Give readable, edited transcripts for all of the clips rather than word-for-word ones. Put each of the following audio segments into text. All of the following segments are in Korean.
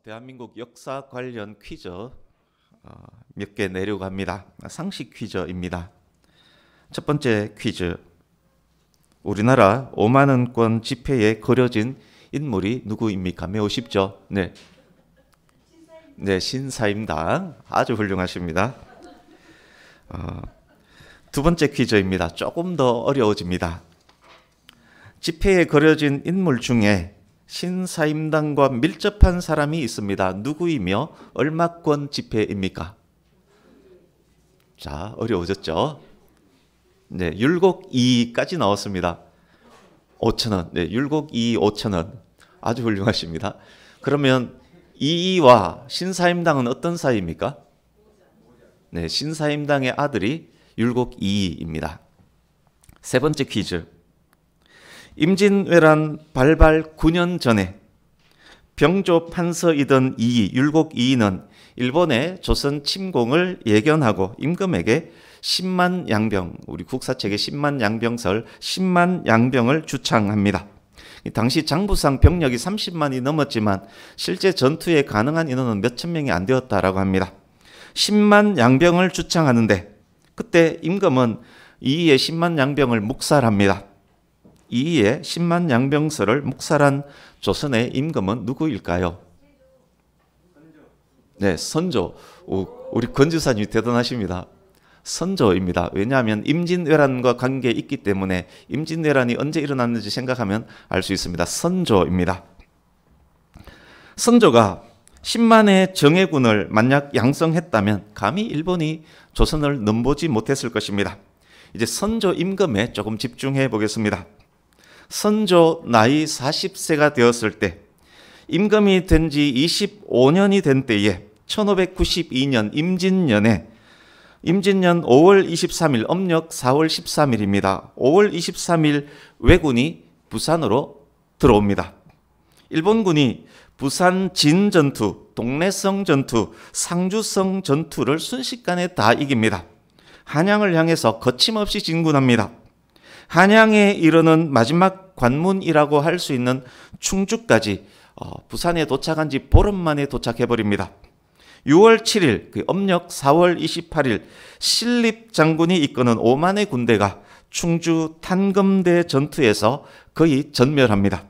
대한민국 역사 관련 퀴즈 몇 개 내려고 합니다. 상식 퀴즈입니다. 첫 번째 퀴즈. 우리나라 5만 원권 지폐에 그려진 인물이 누구입니까? 매우 쉽죠? 네, 신사임당. 아주 훌륭하십니다. 두 번째 퀴즈입니다. 조금 더 어려워집니다. 지폐에 그려진 인물 중에 신사임당과 밀접한 사람이 있습니다. 누구이며 얼마권 지폐입니까? 자, 어려워졌죠? 네, 율곡 2까지 나왔습니다. 5,000원. 네, 율곡 2 5,000원. 아주 훌륭하십니다. 그러면 이이와 신사임당은 어떤 사이입니까? 네, 신사임당의 아들이 율곡 2입니다. 세 번째 퀴즈. 임진왜란 발발 9년 전에 병조 판서이던 율곡 2는 일본의 조선 침공을 예견하고 임금에게 10만 양병, 우리 국사책에 10만 양병설, 10만 양병을 주창합니다. 당시 장부상 병력이 30만이 넘었지만 실제 전투에 가능한 인원은 몇천 명이 안 되었다라고 합니다. 10만 양병을 주창하는데 그때 임금은 이이의 10만 양병을 묵살합니다. 이이의 10만 양병설을 묵살한 조선의 임금은 누구일까요? 네, 선조. 우리 권지사님이 대단하십니다. 선조입니다. 왜냐하면 임진왜란과 관계에 있기 때문에 임진왜란이 언제 일어났는지 생각하면 알 수 있습니다. 선조입니다. 선조가 10만의 정예군을 만약 양성했다면 감히 일본이 조선을 넘보지 못했을 것입니다. 이제 선조 임금에 조금 집중해 보겠습니다. 선조 나이 40세가 되었을 때 임금이 된 지 25년이 된 때에 1592년 임진년 5월 23일 음력 4월 13일입니다. 5월 23일 왜군이 부산으로 들어옵니다. 일본군이 부산 진전투, 동래성 전투, 상주성 전투를 순식간에 다 이깁니다. 한양을 향해서 거침없이 진군합니다. 한양에 이르는 마지막 관문이라고 할 수 있는 충주까지 부산에 도착한 지 보름 만에 도착해버립니다. 6월 7일, 음력 4월 28일 신립 장군이 이끄는 5만의 군대가 충주 탄금대 전투에서 거의 전멸합니다.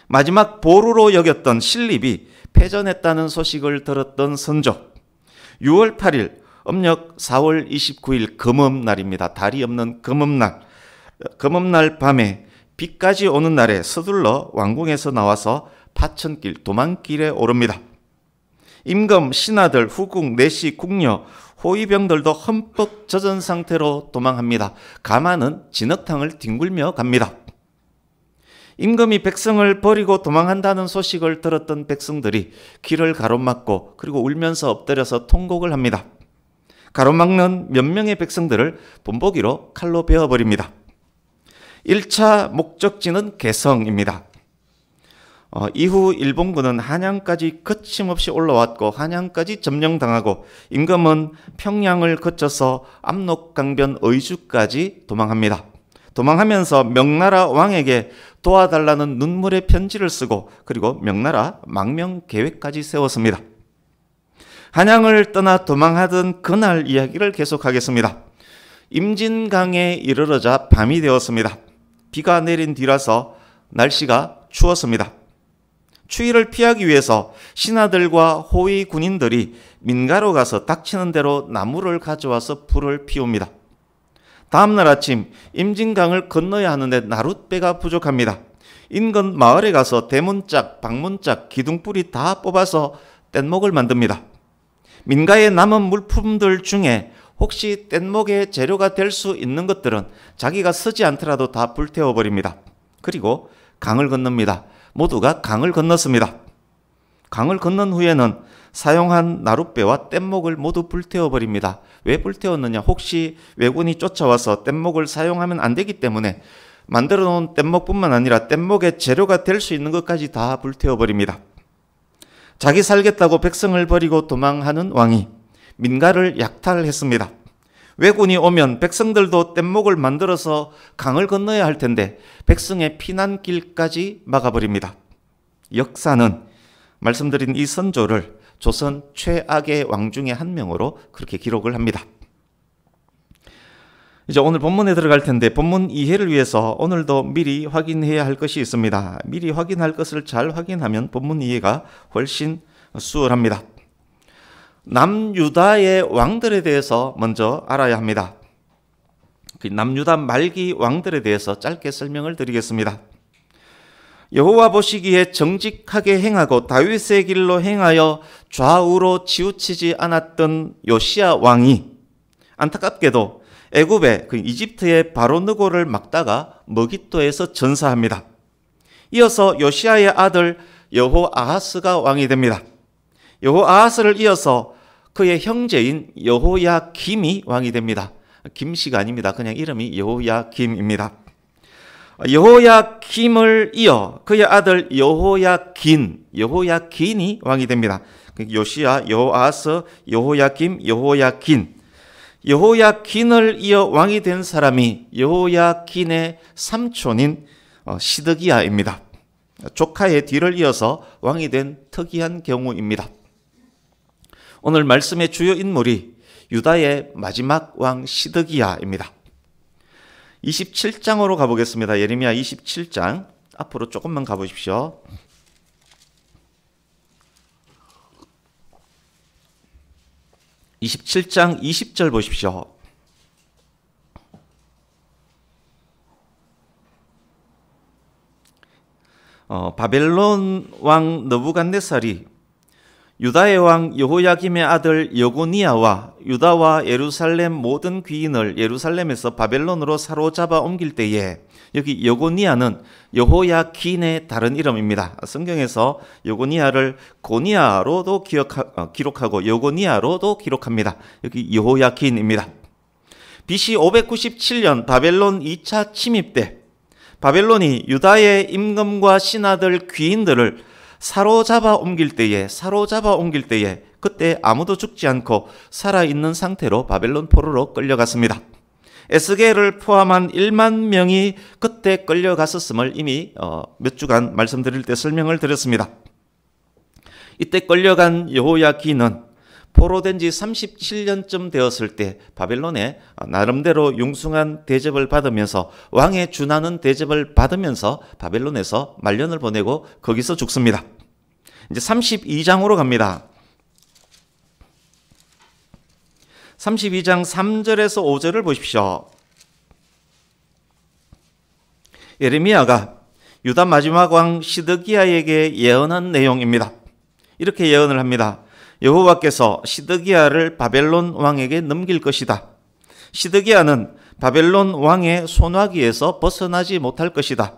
마지막 보루로 여겼던 신립이 패전했다는 소식을 들었던 선조. 6월 8일, 음력 4월 29일 금음날입니다. 달이 없는 금음날. 금음날 밤에 비까지 오는 날에 서둘러 왕궁에서 나와서 파천길, 도망길에 오릅니다. 임금, 신하들, 후궁, 내시, 궁녀, 호위병들도 흠뻑 젖은 상태로 도망합니다. 가마는 진흙탕을 뒹굴며 갑니다. 임금이 백성을 버리고 도망한다는 소식을 들었던 백성들이 길을 가로막고 그리고 울면서 엎드려서 통곡을 합니다. 가로막는 몇 명의 백성들을 본보기로 칼로 베어버립니다. 1차 목적지는 개성입니다. 이후 일본군은 한양까지 거침없이 올라왔고 한양까지 점령당하고 임금은 평양을 거쳐서 압록강변 의주까지 도망합니다. 도망하면서 명나라 왕에게 도와달라는 눈물의 편지를 쓰고 그리고 명나라 망명 계획까지 세웠습니다. 한양을 떠나 도망하던 그날 이야기를 계속하겠습니다. 임진강에 이르러자 밤이 되었습니다. 비가 내린 뒤라서 날씨가 추웠습니다. 추위를 피하기 위해서 신하들과 호위 군인들이 민가로 가서 닥치는 대로 나무를 가져와서 불을 피웁니다. 다음날 아침 임진강을 건너야 하는데 나룻배가 부족합니다. 인근 마을에 가서 대문짝, 방문짝, 기둥뿌리 다 뽑아서 뗏목을 만듭니다. 민가에 남은 물품들 중에 혹시 뗏목의 재료가 될 수 있는 것들은 자기가 쓰지 않더라도 다 불태워버립니다. 그리고 강을 건넙니다. 모두가 강을 건넜습니다. 강을 건넌 후에는 사용한 나룻배와 뗏목을 모두 불태워버립니다. 왜 불태웠느냐? 혹시 왜군이 쫓아와서 뗏목을 사용하면 안 되기 때문에 만들어 놓은 뗏목뿐만 아니라 뗏목의 재료가 될 수 있는 것까지 다 불태워버립니다. 자기 살겠다고 백성을 버리고 도망하는 왕이 민가를 약탈했습니다. 왜군이 오면 백성들도 뗏목을 만들어서 강을 건너야 할 텐데 백성의 피난길까지 막아버립니다. 역사는 말씀드린 이 선조를 조선 최악의 왕 중에 한 명으로 그렇게 기록을 합니다. 이제 오늘 본문에 들어갈 텐데 본문 이해를 위해서 오늘도 미리 확인해야 할 것이 있습니다. 미리 확인할 것을 잘 확인하면 본문 이해가 훨씬 수월합니다. 남유다의 왕들에 대해서 먼저 알아야 합니다. 그 남유다 말기 왕들에 대해서 짧게 설명을 드리겠습니다. 여호와 보시기에 정직하게 행하고 다윗의 길로 행하여 좌우로 치우치지 않았던 요시야 왕이 안타깝게도 애굽의 그 이집트의 바로 느고를 막다가 머깃도에서 전사합니다. 이어서 요시야의 아들 여호아하스가 왕이 됩니다. 여호아하스를 이어서 그의 형제인 여호야김이 왕이 됩니다. 김씨가 아닙니다. 그냥 이름이 여호야김입니다. 여호야김을 이어 그의 아들 여호야긴이 왕이 됩니다. 요시야, 여호아하스, 여호야김, 여호야긴을 이어 왕이 된 사람이 여호야긴의 삼촌인 시드기야입니다. 조카의 뒤를 이어서 왕이 된 특이한 경우입니다. 오늘 말씀의 주요 인물이 유다의 마지막 왕 시드기야입니다. 27장으로 가보겠습니다. 예레미야 27장 앞으로 조금만 가보십시오. 27장 20절 보십시오. 바벨론 왕 느부갓네살이 유다의 왕 여호야김의 아들 여고니아와 유다와 예루살렘 모든 귀인을 예루살렘에서 바벨론으로 사로잡아 옮길 때에 여기 여고니아는 여호야긴의 다른 이름입니다. 성경에서 여고니아를 고니아로도 기록하고 여고니아로도 기록합니다. 여기 여호야긴입니다. BC 597년 바벨론 2차 침입 때 바벨론이 유다의 임금과 신하들 귀인들을 사로잡아 옮길 때에 그때 아무도 죽지 않고 살아있는 상태로 바벨론 포로로 끌려갔습니다. 에스겔을 포함한 1만 명이 그때 끌려갔었음을 이미 몇 주간 말씀드릴 때 설명을 드렸습니다. 이때 끌려간 여호야긴은 포로된 지 37년쯤 되었을 때 바벨론에 나름대로 융숭한 대접을 받으면서 왕에 준하는 대접을 받으면서 바벨론에서 말년을 보내고 거기서 죽습니다. 이제 32장으로 갑니다. 32장 3절에서 5절을 보십시오. 예레미야가 유다 마지막 왕 시드기야에게 예언한 내용입니다. 이렇게 예언을 합니다. 여호와께서 시드기야를 바벨론 왕에게 넘길 것이다. 시드기야는 바벨론 왕의 손아귀에서 벗어나지 못할 것이다.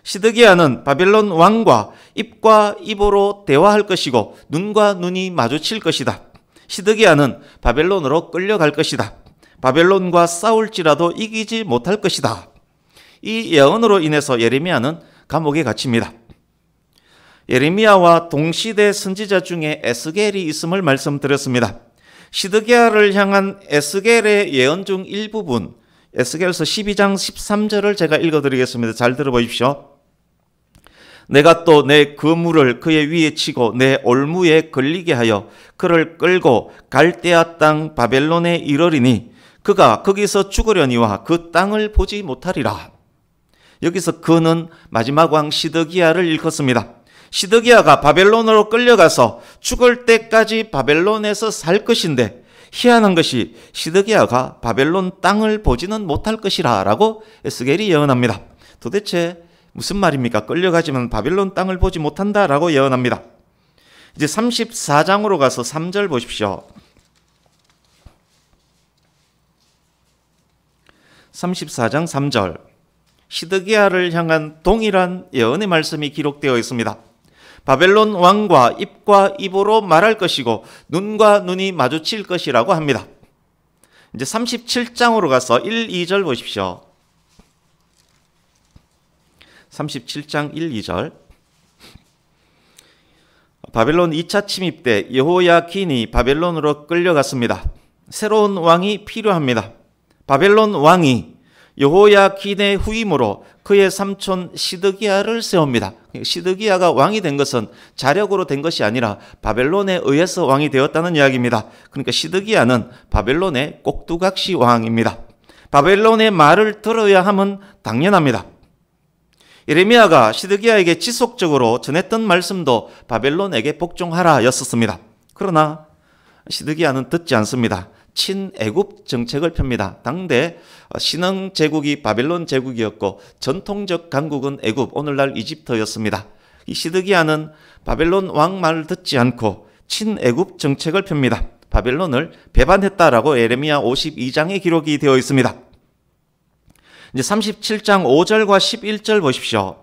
시드기야는 바벨론 왕과 입과 입으로 대화할 것이고 눈과 눈이 마주칠 것이다. 시드기야는 바벨론으로 끌려갈 것이다. 바벨론과 싸울지라도 이기지 못할 것이다. 이 예언으로 인해서 예레미야는 감옥에 갇힙니다. 예레미야와 동시대 선지자 중에 에스겔이 있음을 말씀드렸습니다. 시드기야를 향한 에스겔의 예언 중 일부분, 에스겔서 12장 13절을 제가 읽어드리겠습니다. 잘 들어보십시오. 내가 또 내 그물을 그의 위에 치고 내 올무에 걸리게 하여 그를 끌고 갈대아 땅 바벨론에 이르리니 그가 거기서 죽으려니와 그 땅을 보지 못하리라. 여기서 그는 마지막 왕 시드기야를 일컫습니다. 시드기야가 바벨론으로 끌려가서 죽을 때까지 바벨론에서 살 것인데 희한한 것이 시드기야가 바벨론 땅을 보지는 못할 것이라 라고 에스겔이 예언합니다. 도대체 무슨 말입니까? 끌려가지만 바벨론 땅을 보지 못한다 라고 예언합니다. 이제 34장으로 가서 3절 보십시오. 34장 3절 시드기야를 향한 동일한 예언의 말씀이 기록되어 있습니다. 바벨론 왕과 입과 입으로 말할 것이고 눈과 눈이 마주칠 것이라고 합니다. 이제 37장으로 가서 1, 2절 보십시오. 37장 1, 2절 바벨론 2차 침입 때 여호야긴이 바벨론으로 끌려갔습니다. 새로운 왕이 필요합니다. 바벨론 왕이 여호야긴의 후임으로 그의 삼촌 시드기야를 세웁니다. 시드기야가 왕이 된 것은 자력으로 된 것이 아니라 바벨론에 의해서 왕이 되었다는 이야기입니다. 그러니까 시드기야는 바벨론의 꼭두각시 왕입니다. 바벨론의 말을 들어야 함은 당연합니다. 예레미야가 시드기야에게 지속적으로 전했던 말씀도 바벨론에게 복종하라 였었습니다. 그러나 시드기야는 듣지 않습니다. 친애굽 정책을 펴니다. 당대 신흥 제국이 바벨론 제국이었고 전통적 강국은 애굽, 오늘날 이집트였습니다. 이 시드기야는 바벨론 왕 말을 듣지 않고 친애굽 정책을 펴니다. 바벨론을 배반했다라고 예레미야 52장에 기록이 되어 있습니다. 이제 37장 5절과 11절 보십시오.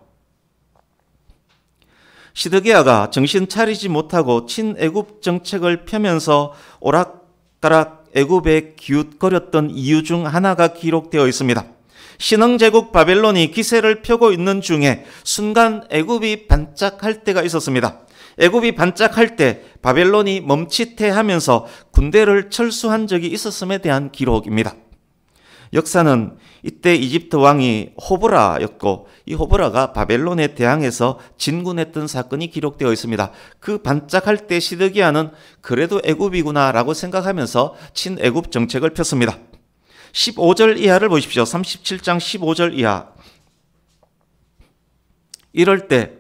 시드기야가 정신 차리지 못하고 친애굽 정책을 펴면서 오락가락 애굽에 기웃거렸던 이유 중 하나가 기록되어 있습니다. 신흥제국 바벨론이 기세를 펴고 있는 중에 순간 애굽이 반짝할 때가 있었습니다. 애굽이 반짝할 때 바벨론이 멈칫해하면서 군대를 철수한 적이 있었음에 대한 기록입니다. 역사는 이때 이집트 왕이 호브라였고 이 호브라가 바벨론에 대항해서 진군했던 사건이 기록되어 있습니다. 그 반짝할 때 시드기야는 그래도 애굽이구나 라고 생각하면서 친애굽 정책을 폈습니다. 15절 이하를 보십시오. 37장 15절 이하. 이럴 때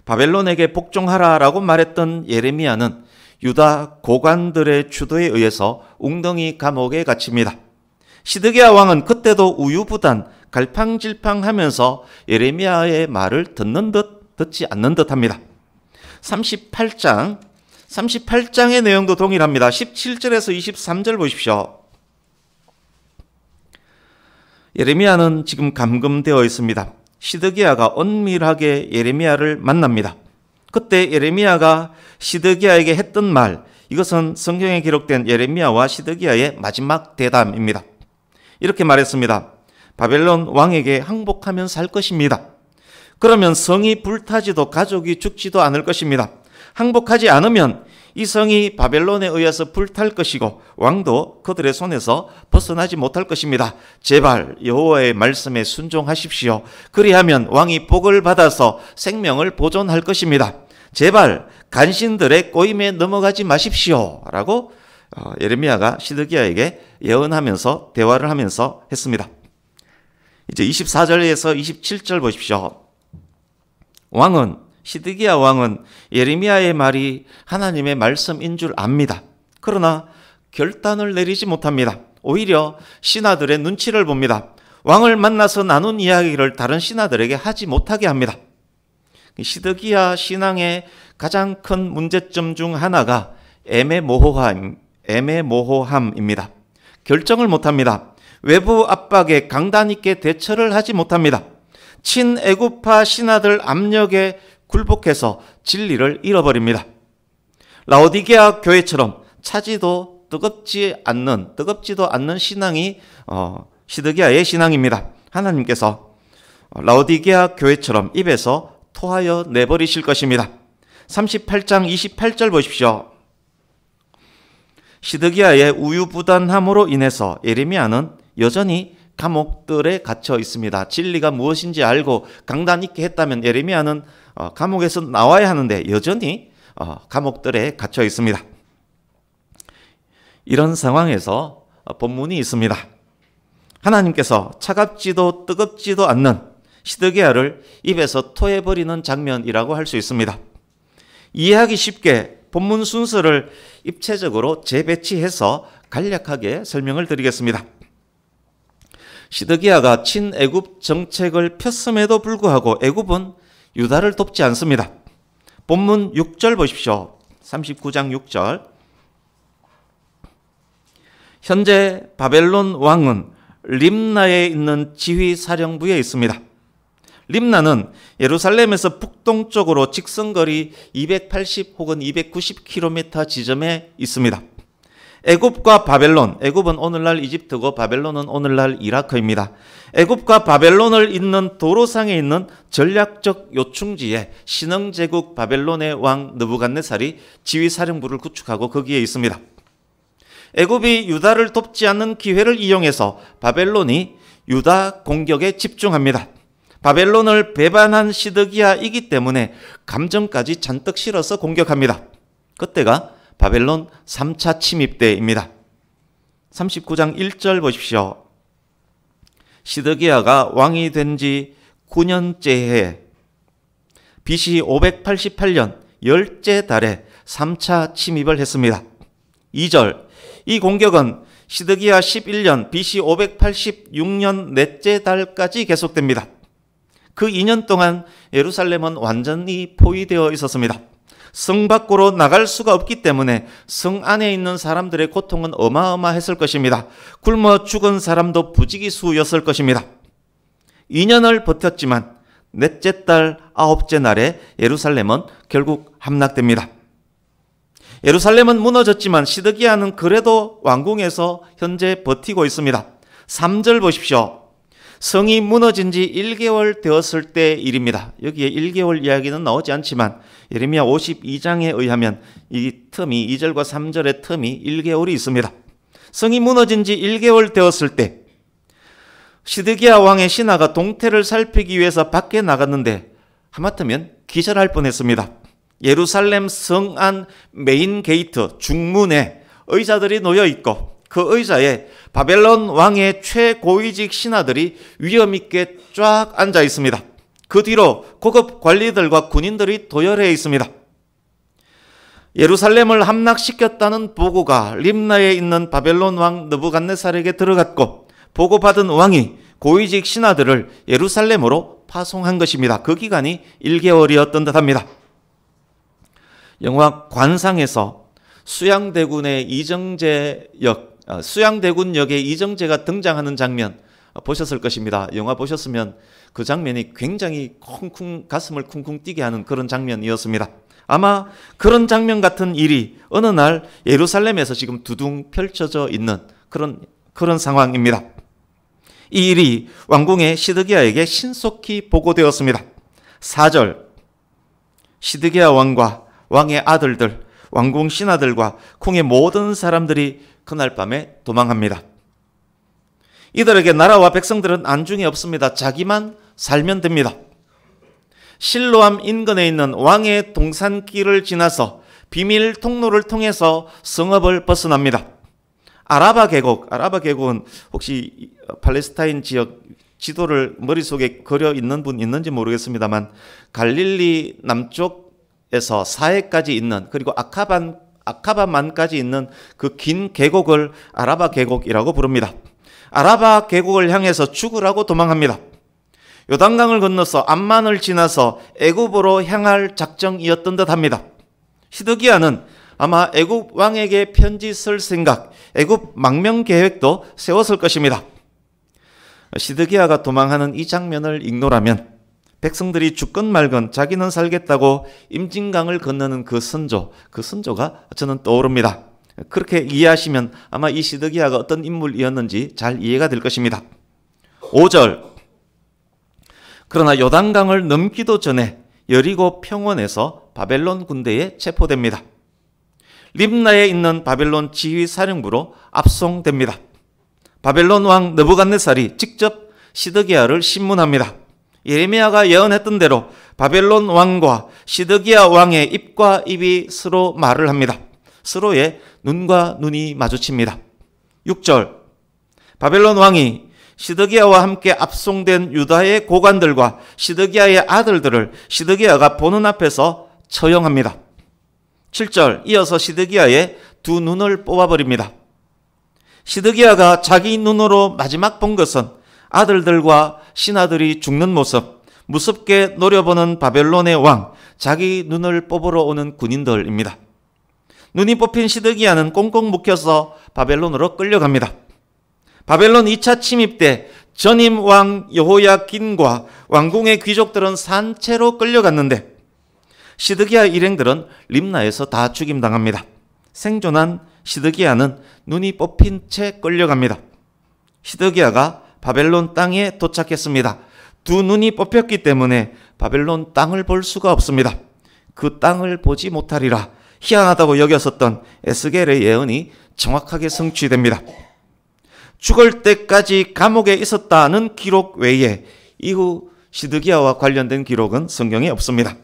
바벨론에게 복종하라 라고 말했던 예레미야는 유다 고관들의 주도에 의해서 웅덩이 감옥에 갇힙니다. 시드기야 왕은 그때도 우유부단 갈팡질팡하면서 예레미야의 말을 듣는 듯 듣지 않는 듯 합니다. 38장의 내용도 동일합니다. 17절에서 23절 보십시오. 예레미야는 지금 감금되어 있습니다. 시드기야가 은밀하게 예레미야를 만납니다. 그때 예레미야가 시드기야에게 했던 말, 이것은 성경에 기록된 예레미야와 시드기야의 마지막 대담입니다. 이렇게 말했습니다. 바벨론 왕에게 항복하면 살 것입니다. 그러면 성이 불타지도 가족이 죽지도 않을 것입니다. 항복하지 않으면 이 성이 바벨론에 의해서 불탈 것이고 왕도 그들의 손에서 벗어나지 못할 것입니다. 제발 여호와의 말씀에 순종하십시오. 그리하면 왕이 복을 받아서 생명을 보존할 것입니다. 제발 간신들의 꼬임에 넘어가지 마십시오. 라고 예레미야가 시드기야에게 예언하면서 대화를 하면서 했습니다. 이제 24절에서 27절 보십시오. 시드기야 왕은 예레미야의 말이 하나님의 말씀인 줄 압니다. 그러나 결단을 내리지 못합니다. 오히려 신하들의 눈치를 봅니다. 왕을 만나서 나눈 이야기를 다른 신하들에게 하지 못하게 합니다. 시드기야 신앙의 가장 큰 문제점 중 하나가 애매모호함입니다. 결정을 못합니다. 외부 압박에 강단 있게 대처를 하지 못합니다. 친애굽파 신하들 압력에 굴복해서 진리를 잃어버립니다. 라오디게아 교회처럼 차지도 뜨겁지도 않는 신앙이 시드기야의 신앙입니다. 하나님께서 라오디게아 교회처럼 입에서 토하여 내버리실 것입니다. 38장 28절 보십시오. 시드기야의 우유부단함으로 인해서 예레미야는 여전히 감옥들에 갇혀 있습니다. 진리가 무엇인지 알고 강단 있게 했다면 예레미야는 감옥에서 나와야 하는데 여전히 감옥들에 갇혀 있습니다. 이런 상황에서 본문이 있습니다. 하나님께서 차갑지도 뜨겁지도 않는 시드기야를 입에서 토해버리는 장면이라고 할 수 있습니다. 이해하기 쉽게 본문 순서를 입체적으로 재배치해서 간략하게 설명을 드리겠습니다. 시드기야가 친애굽 정책을 폈음에도 불구하고 애굽은 유다를 돕지 않습니다. 본문 6절 보십시오. 39장 6절. 현재 바벨론 왕은 림나에 있는 지휘사령부에 있습니다. 림나는 예루살렘에서 북동쪽으로 직선거리 280 혹은 290km 지점에 있습니다. 애굽과 바벨론, 애굽은 오늘날 이집트고 바벨론은 오늘날 이라크입니다. 애굽과 바벨론을 잇는 도로상에 있는 전략적 요충지에 신흥제국 바벨론의 왕 느부갓네살이 지휘사령부를 구축하고 거기에 있습니다. 애굽이 유다를 돕지 않는 기회를 이용해서 바벨론이 유다 공격에 집중합니다. 바벨론을 배반한 시드기야이기 때문에 감정까지 잔뜩 실어서 공격합니다. 그때가 바벨론 3차 침입 때입니다. 39장 1절 보십시오. 시드기야가 왕이 된 지 9년째 해에 BC 588년 10째 달에 3차 침입을 했습니다. 2절, 이 공격은 시드기야 11년 BC 586년 넷째 달까지 계속됩니다. 그 2년 동안 예루살렘은 완전히 포위되어 있었습니다. 성 밖으로 나갈 수가 없기 때문에 성 안에 있는 사람들의 고통은 어마어마했을 것입니다. 굶어 죽은 사람도 부지기수였을 것입니다. 2년을 버텼지만 넷째 달 9째 날에 예루살렘은 결국 함락됩니다. 예루살렘은 무너졌지만 시드기야는 그래도 왕궁에서 현재 버티고 있습니다. 3절 보십시오. 성이 무너진 지 1개월 되었을 때 일입니다. 여기에 1개월 이야기는 나오지 않지만 예레미야 52장에 의하면 이 틈이 2절과 3절의 틈이 1개월이 있습니다. 성이 무너진 지 1개월 되었을 때 시드기야 왕의 신하가 동태를 살피기 위해서 밖에 나갔는데 하마터면 기절할 뻔했습니다. 예루살렘 성 안 메인 게이트 중문에 의자들이 놓여 있고 그 의자에 바벨론 왕의 최고위직 신하들이 위험 있게 쫙 앉아 있습니다. 그 뒤로 고급 관리들과 군인들이 도열해 있습니다. 예루살렘을 함락시켰다는 보고가 림나에 있는 바벨론 왕 느부갓네살에게 들어갔고 보고받은 왕이 고위직 신하들을 예루살렘으로 파송한 것입니다. 그 기간이 1개월이었던 듯합니다. 영화 관상에서 수양대군의 수양대군 역의 이정재가 등장하는 장면 보셨을 것입니다. 영화 보셨으면 그 장면이 굉장히 가슴을 쿵쿵 뛰게 하는 그런 장면이었습니다. 아마 그런 장면 같은 일이 어느 날 예루살렘에서 지금 두둥 펼쳐져 있는 그런 상황입니다. 이 일이 왕궁의 시드기야에게 신속히 보고되었습니다. 4절, 시드기야 왕과 왕의 아들들, 왕궁 신하들과 궁의 모든 사람들이 그날 밤에 도망합니다. 이들에게 나라와 백성들은 안중이 없습니다. 자기만 살면 됩니다. 실로암 인근에 있는 왕의 동산길을 지나서 비밀 통로를 통해서 성읍을 벗어납니다. 아라바 계곡은 혹시 팔레스타인 지역 지도를 머릿속에 그려 있는 분 있는지 모르겠습니다만 갈릴리 남쪽에서 사해까지 있는 그리고 아카바만까지 있는 그 긴 계곡을 아라바 계곡이라고 부릅니다. 아라바 계곡을 향해서 죽으라고 도망합니다. 요단강을 건너서 암만을 지나서 애굽으로 향할 작정이었던 듯합니다. 시드기야는 아마 애굽 왕에게 편지 쓸 생각, 애굽 망명 계획도 세웠을 것입니다. 시드기야가 도망하는 이 장면을 igno라면 백성들이 죽건 말건 자기는 살겠다고 임진강을 건너는 그 선조가 저는 떠오릅니다. 그렇게 이해하시면 아마 이 시드기야가 어떤 인물이었는지 잘 이해가 될 것입니다. 5절, 그러나 요단강을 넘기도 전에 여리고 평원에서 바벨론 군대에 체포됩니다. 림나에 있는 바벨론 지휘사령부로 압송됩니다. 바벨론 왕 느부갓네살이 직접 시드기야를 신문합니다. 예레미야가 예언했던 대로 바벨론 왕과 시드기야 왕의 입과 입이 서로 말을 합니다. 서로의 눈과 눈이 마주칩니다. 6절, 바벨론 왕이 시드기야와 함께 압송된 유다의 고관들과 시드기야의 아들들을 시드기야가 보는 앞에서 처형합니다. 7절, 이어서 시드기야의 두 눈을 뽑아버립니다. 시드기야가 자기 눈으로 마지막 본 것은 아들들과 신하들이 죽는 모습, 무섭게 노려보는 바벨론의 왕, 자기 눈을 뽑으러 오는 군인들입니다. 눈이 뽑힌 시드기야는 꽁꽁 묶여서 바벨론으로 끌려갑니다. 바벨론 2차 침입 때 전임 왕 여호야긴과 왕궁의 귀족들은 산채로 끌려갔는데 시드기야 일행들은 림나에서 다 죽임당합니다. 생존한 시드기야는 눈이 뽑힌 채 끌려갑니다. 시드기야가 바벨론 땅에 도착했습니다. 두 눈이 뽑혔기 때문에 바벨론 땅을 볼 수가 없습니다. 그 땅을 보지 못하리라 희한하다고 여겼었던 에스겔의 예언이 정확하게 성취됩니다. 죽을 때까지 감옥에 있었다는 기록 외에 이후 시드기야와 관련된 기록은 성경에 없습니다.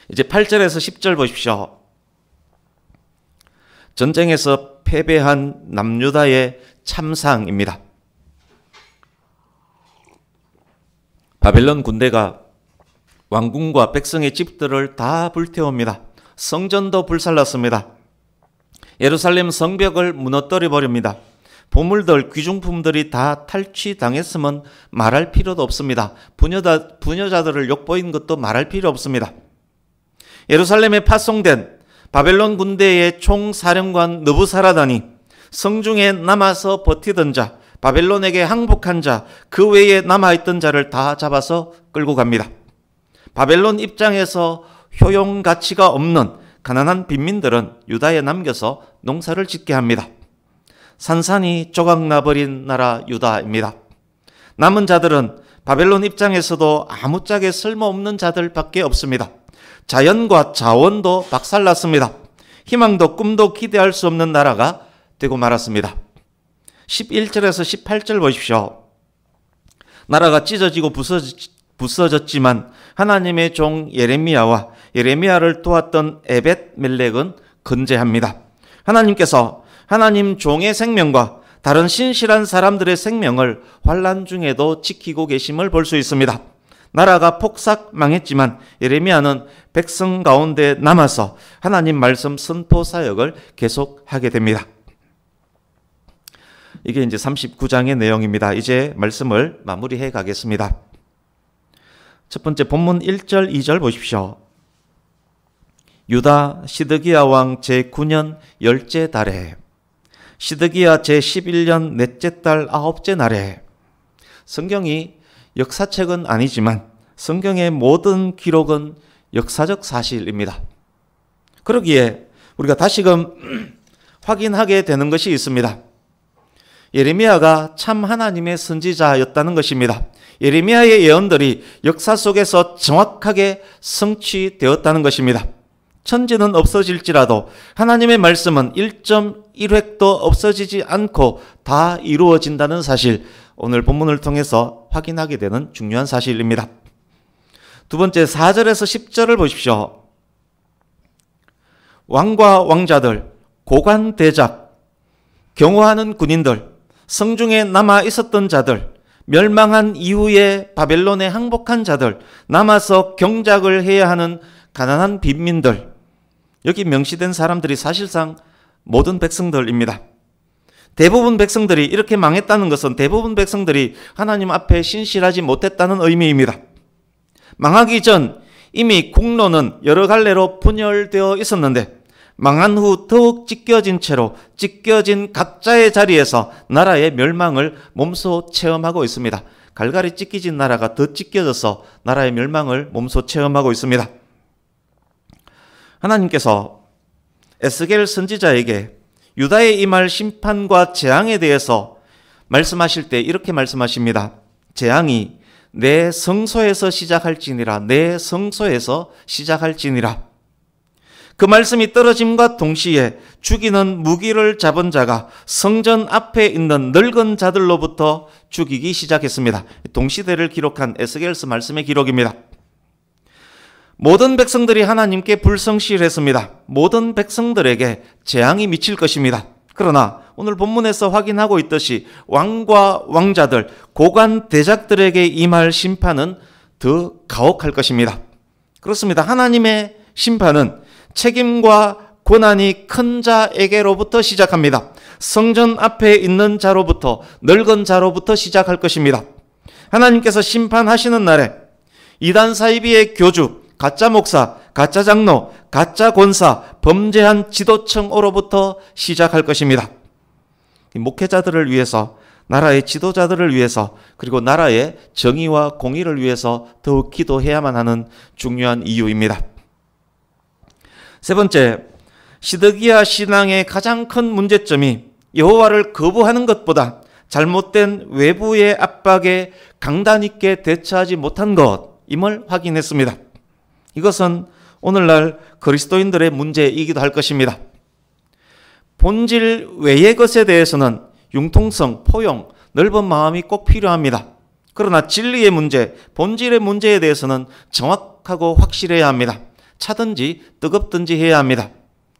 이제 8절에서 10절 보십시오. 전쟁에서 패배한 남유다의 참상입니다. 바벨론 군대가 왕궁과 백성의 집들을 다 불태웁니다. 성전도 불살랐습니다. 예루살렘 성벽을 무너뜨려 버립니다. 보물들, 귀중품들이 다 탈취당했으면 말할 필요도 없습니다. 부녀자들을 욕보인 것도 말할 필요 없습니다. 예루살렘에 파송된 바벨론 군대의 총사령관 느부사라단이 성중에 남아서 버티던 자, 바벨론에게 항복한 자, 그 외에 남아있던 자를 다 잡아서 끌고 갑니다. 바벨론 입장에서 효용 가치가 없는 가난한 빈민들은 유다에 남겨서 농사를 짓게 합니다. 산산이 조각나버린 나라 유다입니다. 남은 자들은 바벨론 입장에서도 아무짝에 쓸모없는 자들밖에 없습니다. 자연과 자원도 박살났습니다. 희망도 꿈도 기대할 수 없는 나라가 되고 말았습니다. 11절에서 18절 보십시오. 나라가 찢어지고 부서졌지만 하나님의 종 예레미야와 예레미야를 도왔던 에벳 멜렉은 건재합니다. 하나님께서 하나님 종의 생명과 다른 신실한 사람들의 생명을 환난 중에도 지키고 계심을 볼 수 있습니다. 나라가 폭삭 망했지만 예레미야는 백성 가운데 남아서 하나님 말씀 선포 사역을 계속하게 됩니다. 이게 이제 39장의 내용입니다. 이제 말씀을 마무리해 가겠습니다. 첫 번째 본문 1절, 2절 보십시오. 유다 시드기야 왕 제9년 10째 달에 시드기야 제11년 넷째 달 9째 날에. 성경이 역사책은 아니지만 성경의 모든 기록은 역사적 사실입니다. 그러기에 우리가 다시금 확인하게 되는 것이 있습니다. 예레미야가 참 하나님의 선지자였다는 것입니다. 예레미야의 예언들이 역사 속에서 정확하게 성취되었다는 것입니다. 천지는 없어질지라도 하나님의 말씀은 1.1획도 없어지지 않고 다 이루어진다는 사실, 오늘 본문을 통해서 확인하게 되는 중요한 사실입니다. 두 번째 4절에서 10절을 보십시오. 왕과 왕자들, 고관 대작, 경호하는 군인들, 성중에 남아 있었던 자들, 멸망한 이후에 바벨론에 항복한 자들, 남아서 경작을 해야 하는 가난한 빈민들, 여기 명시된 사람들이 사실상 모든 백성들입니다. 대부분 백성들이 이렇게 망했다는 것은 대부분 백성들이 하나님 앞에 신실하지 못했다는 의미입니다. 망하기 전 이미 국로는 여러 갈래로 분열되어 있었는데 망한 후 더욱 찢겨진 채로 찢겨진 각자의 자리에서 나라의 멸망을 몸소 체험하고 있습니다. 갈갈이 찢겨진 나라가 더 찢겨져서 나라의 멸망을 몸소 체험하고 있습니다. 하나님께서 에스겔 선지자에게 유다에 임할 심판과 재앙에 대해서 말씀하실 때 이렇게 말씀하십니다. 재앙이 내 성소에서 시작할지니라. 내 성소에서 시작할지니라. 그 말씀이 떨어짐과 동시에 죽이는 무기를 잡은 자가 성전 앞에 있는 늙은 자들로부터 죽이기 시작했습니다. 동시대를 기록한 에스겔서 말씀의 기록입니다. 모든 백성들이 하나님께 불성실했습니다. 모든 백성들에게 재앙이 미칠 것입니다. 그러나 오늘 본문에서 확인하고 있듯이 왕과 왕자들, 고관 대작들에게 임할 심판은 더 가혹할 것입니다. 그렇습니다. 하나님의 심판은 책임과 고난이 큰 자에게로부터 시작합니다. 성전 앞에 있는 자로부터, 늙은 자로부터 시작할 것입니다. 하나님께서 심판하시는 날에 이단 사이비의 교주, 가짜 목사, 가짜 장로, 가짜 권사, 범죄한 지도층으로부터 시작할 것입니다. 목회자들을 위해서, 나라의 지도자들을 위해서, 그리고 나라의 정의와 공의를 위해서 더욱 기도해야만 하는 중요한 이유입니다. 세 번째, 시드기야 신앙의 가장 큰 문제점이 여호와를 거부하는 것보다 잘못된 외부의 압박에 강단 있게 대처하지 못한 것임을 확인했습니다. 이것은 오늘날 그리스도인들의 문제이기도 할 것입니다. 본질 외의 것에 대해서는 융통성, 포용, 넓은 마음이 꼭 필요합니다. 그러나 진리의 문제, 본질의 문제에 대해서는 정확하고 확실해야 합니다. 차든지 뜨겁든지 해야 합니다.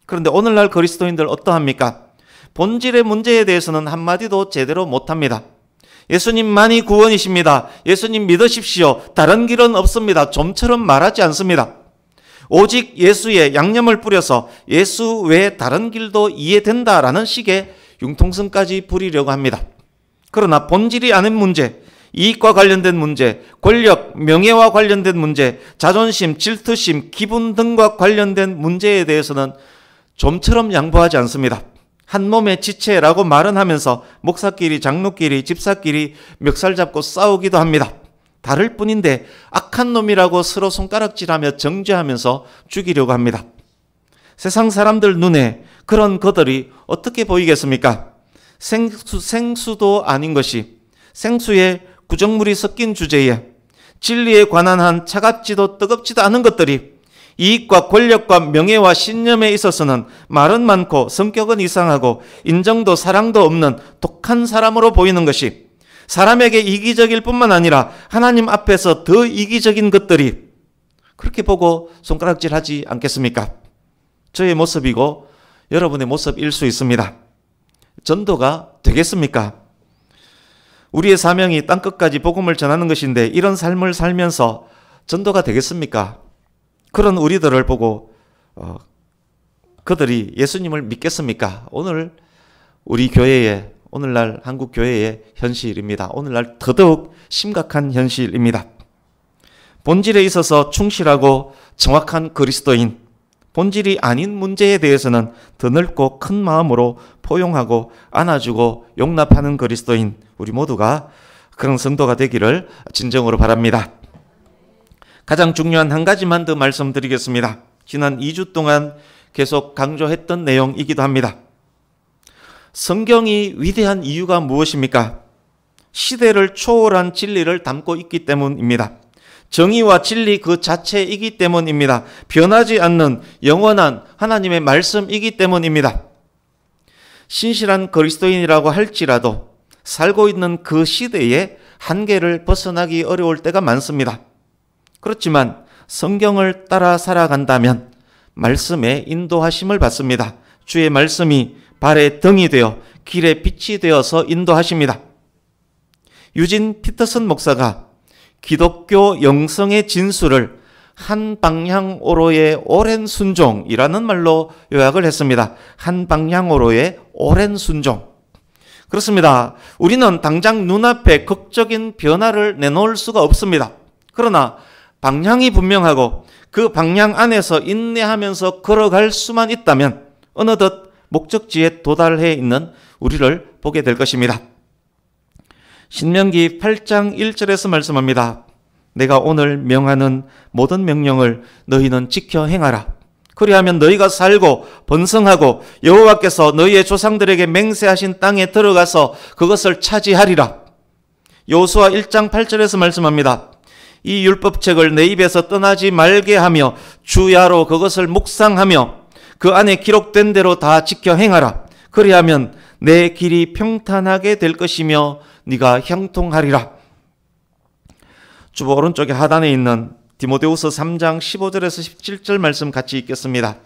그런데 오늘날 그리스도인들 어떠합니까? 본질의 문제에 대해서는 한마디도 제대로 못합니다. 예수님만이 구원이십니다. 예수님 믿으십시오. 다른 길은 없습니다. 좀처럼 말하지 않습니다. 오직 예수의 양념을 뿌려서 예수 외에 다른 길도 이해된다라는 식의 융통성까지 부리려고 합니다. 그러나 본질이 아닌 문제, 이익과 관련된 문제, 권력, 명예와 관련된 문제, 자존심, 질투심, 기분 등과 관련된 문제에 대해서는 좀처럼 양보하지 않습니다. 한 몸의 지체라고 말은 하면서 목사끼리, 장로끼리, 집사끼리 멱살 잡고 싸우기도 합니다. 다를 뿐인데 악한 놈이라고 서로 손가락질하며 정죄하면서 죽이려고 합니다. 세상 사람들 눈에 그런 것들이 어떻게 보이겠습니까? 생수도 아닌 것이 생수에 구정물이 섞인 주제에 진리에 관한 한 차갑지도 뜨겁지도 않은 것들이 이익과 권력과 명예와 신념에 있어서는 말은 많고 성격은 이상하고 인정도 사랑도 없는 독한 사람으로 보이는 것이 사람에게 이기적일 뿐만 아니라 하나님 앞에서 더 이기적인 것들이 그렇게 보고 손가락질하지 않겠습니까? 저의 모습이고 여러분의 모습일 수 있습니다. 전도가 되겠습니까? 우리의 사명이 땅끝까지 복음을 전하는 것인데 이런 삶을 살면서 전도가 되겠습니까? 그런 우리들을 보고 그들이 예수님을 믿겠습니까? 오늘 우리 교회의 오늘날 한국 교회의 현실입니다. 오늘날 더더욱 심각한 현실입니다. 본질에 있어서 충실하고 정확한 그리스도인, 본질이 아닌 문제에 대해서는 더 넓고 큰 마음으로 포용하고 안아주고 용납하는 그리스도인, 우리 모두가 그런 성도가 되기를 진정으로 바랍니다. 가장 중요한 한 가지만 더 말씀드리겠습니다. 지난 2주 동안 계속 강조했던 내용이기도 합니다. 성경이 위대한 이유가 무엇입니까? 시대를 초월한 진리를 담고 있기 때문입니다. 정의와 진리 그 자체이기 때문입니다. 변하지 않는 영원한 하나님의 말씀이기 때문입니다. 신실한 그리스도인이라고 할지라도 살고 있는 그 시대의 한계를 벗어나기 어려울 때가 많습니다. 그렇지만 성경을 따라 살아간다면 말씀에 인도하심을 받습니다. 주의 말씀이 발의 등이 되어 길의 빛이 되어서 인도하십니다. 유진 피터슨 목사가 기독교 영성의 진수를 한 방향으로의 오랜 순종이라는 말로 요약을 했습니다. 한 방향으로의 오랜 순종. 그렇습니다. 우리는 당장 눈앞에 극적인 변화를 내놓을 수가 없습니다. 그러나 방향이 분명하고 그 방향 안에서 인내하면서 걸어갈 수만 있다면 어느덧 목적지에 도달해 있는 우리를 보게 될 것입니다. 신명기 8장 1절에서 말씀합니다. 내가 오늘 명하는 모든 명령을 너희는 지켜 행하라. 그리하면 너희가 살고 번성하고 여호와께서 너희의 조상들에게 맹세하신 땅에 들어가서 그것을 차지하리라. 여호수아 1장 8절에서 말씀합니다. 이 율법책을 내 입에서 떠나지 말게 하며 주야로 그것을 묵상하며 그 안에 기록된 대로 다 지켜 행하라. 그리하면 내 길이 평탄하게 될 것이며 네가 형통하리라. 주보 오른쪽에 하단에 있는 디모데후서 3장 15절에서 17절 말씀 같이 읽겠습니다.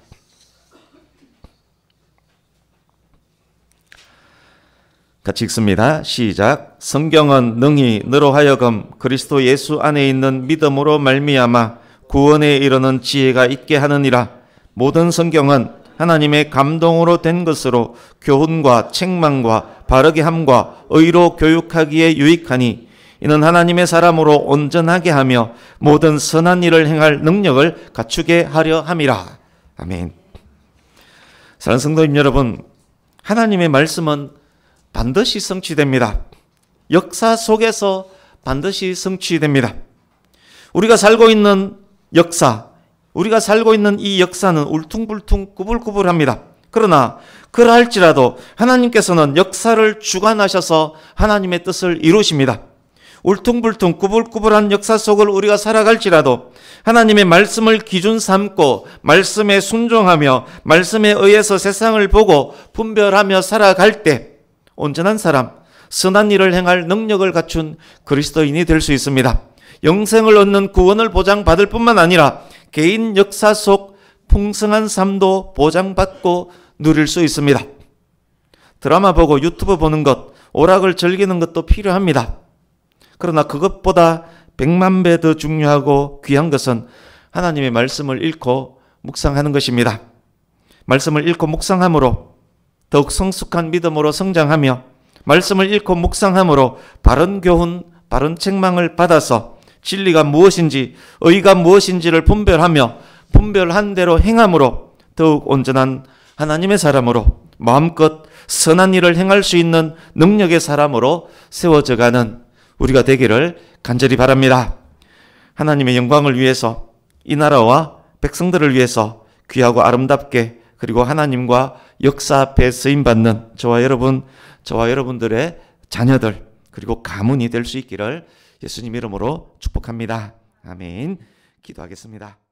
같이 읽습니다. 시작. 성경은 능히 너로 하여금 그리스도 예수 안에 있는 믿음으로 말미암아 구원에 이르는 지혜가 있게 하느니라. 모든 성경은 하나님의 감동으로 된 것으로 교훈과 책망과 바르게 함과 의로 교육하기에 유익하니 이는 하나님의 사람으로 온전하게 하며 모든 선한 일을 행할 능력을 갖추게 하려 함이라. 아멘. 사랑하는 성도님 여러분, 하나님의 말씀은 반드시 성취됩니다. 역사 속에서 반드시 성취됩니다. 우리가 살고 있는 역사, 우리가 살고 있는 이 역사는 울퉁불퉁 구불구불합니다. 그러나 그러할지라도 하나님께서는 역사를 주관하셔서 하나님의 뜻을 이루십니다. 울퉁불퉁 구불구불한 역사 속을 우리가 살아갈지라도 하나님의 말씀을 기준 삼고 말씀에 순종하며 말씀에 의해서 세상을 보고 분별하며 살아갈 때 온전한 사람, 선한 일을 행할 능력을 갖춘 그리스도인이 될 수 있습니다. 영생을 얻는 구원을 보장받을 뿐만 아니라 개인 역사 속 풍성한 삶도 보장받고 누릴 수 있습니다. 드라마 보고 유튜브 보는 것, 오락을 즐기는 것도 필요합니다. 그러나 그것보다 100만 배 더 중요하고 귀한 것은 하나님의 말씀을 읽고 묵상하는 것입니다. 말씀을 읽고 묵상함으로 더욱 성숙한 믿음으로 성장하며 말씀을 읽고 묵상함으로 바른 교훈, 바른 책망을 받아서 진리가 무엇인지, 의가 무엇인지를 분별하며 분별한 대로 행함으로 더욱 온전한 하나님의 사람으로 마음껏 선한 일을 행할 수 있는 능력의 사람으로 세워져가는 우리가 되기를 간절히 바랍니다. 하나님의 영광을 위해서 이 나라와 백성들을 위해서 귀하고 아름답게 그리고 하나님과 역사 앞에 쓰임받는 저와 여러분들의 자녀들 그리고 가문이 될 수 있기를 예수님 이름으로 축복합니다. 아멘. 기도하겠습니다.